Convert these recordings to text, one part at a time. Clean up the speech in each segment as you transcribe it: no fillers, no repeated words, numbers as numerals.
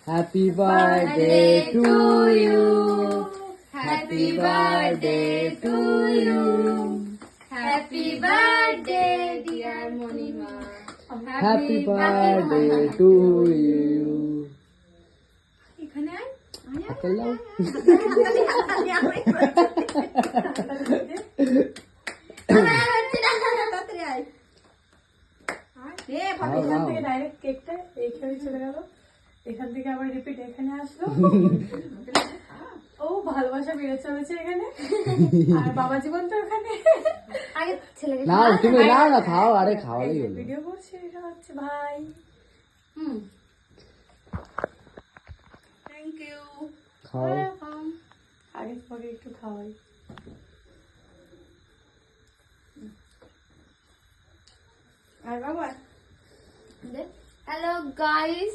Happy birthday to you. Happy birthday to you. Happy birthday, dear Monima. Happy birthday to you. এখানে আয়। হাতে লাও। তাড়াতাড়ি আয়। খাও, এখান খাও। থেকে ডাইরেক্ট কেকটা এইখানে চলে গেল, এখান থেকে আবার রিপিট এখানে আসলো। ও ভালোবাসা বেড়ে চলেছে এখানে, আর বাবা জীবন তো ওখানে। আগে ছেলেকে না তুমি না না খাও, আরে খাওয়ালেই হলো। ভিডিও করছে, এটা হচ্ছে ভাই। Thank you. খাও। আগে পরে একটু খাওয়াই। আর বাবা হ্যালো গাইস,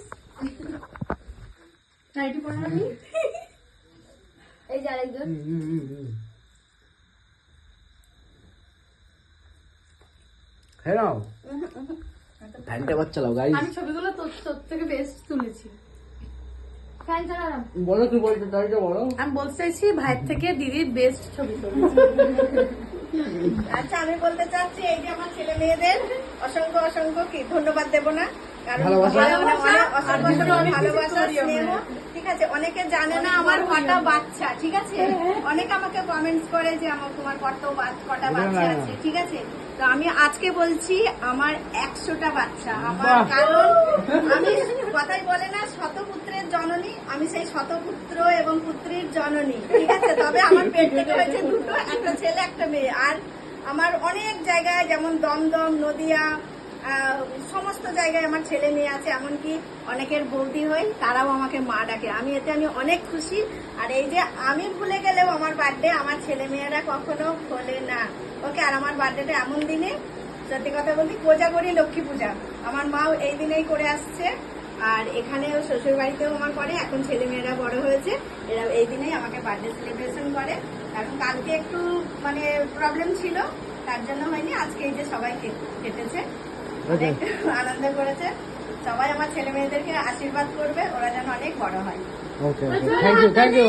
নাইটি পড়ানি। এই যে আরেকজন। হ্যাঁ নাও ফ্যানটা বাচ্চা লাও গাইস। আমি ছবিগুলো তোর থেকে বেস্ট তুলেছি। ফ্যান চালালাম। বলো কি বলতে চাইছো বলো। আমি বলতে চাইছি ভাইয়ের থেকে দিদির বেস্ট ছবি তুলেছি। আচ্ছা, আমি বলতে চাচ্ছি এই যে আমার ছেলে মেয়েদের অসংখ্য অসংখ্য কি ধন্যবাদ দেব না, কারণ ভালোবাসা। অসংখ্য অসংখ্য ভালোবাসা, স্নেহ। ঠিক আছে, অনেকে জানে না আমার কটা বাচ্চা। ঠিক আছে, অনেকে আমাকে কমেন্টস করে যে আমার তোমার কটা বাচ্চা আছে। ঠিক আছে, তো আমি আজকে বলছি আমার 100টা বাচ্চা আমার, কারণ আমি কথাই বলে না শতপুত্রের জননী, আমি সেই শতপুত্র এবং পুত্রীর জননী। ঠিক আছে, তবে আমার পেট থেকে হয়েছে দুটো, একটা ছেলে একটা মেয়ে। আর আমার অনেক জায়গায় যেমন দমদম, নদিয়া, সমস্ত জায়গায় আমার ছেলে মেয়ে আছে, এমনকি অনেকের বৌদি হই, তারাও আমাকে মা ডাকে। আমি অনেক খুশি। আর এই যে আমি ভুলে গেলেও আমার বার্থডে আমার ছেলে মেয়েরা কখনো ভোলে না। ওকে, আর আমার বার্থডেটা এমন দিনে, সত্যি কথা বলতে কোজাগরি লক্ষ্মী পূজা আমার মাও এই দিনেই করে আসছে, আর এখানেও শ্বশুর বাড়িতেও আমার করে। এখন ছেলে মেয়েরা বড় হয়েছে, এরা এই দিনেই আমাকে বার্থডে সেলিব্রেশন করে। কারণ কালকে একটু মানে প্রবলেম ছিল, তার জন্য হয়নি। আজকে এই যে সবাই কেটেছে, অনেক আনন্দ করেছে। সবাই আমার ছেলে মেয়েদেরকে আশীর্বাদ করবে, ওরা যেন অনেক বড় হয়। Okay thank you.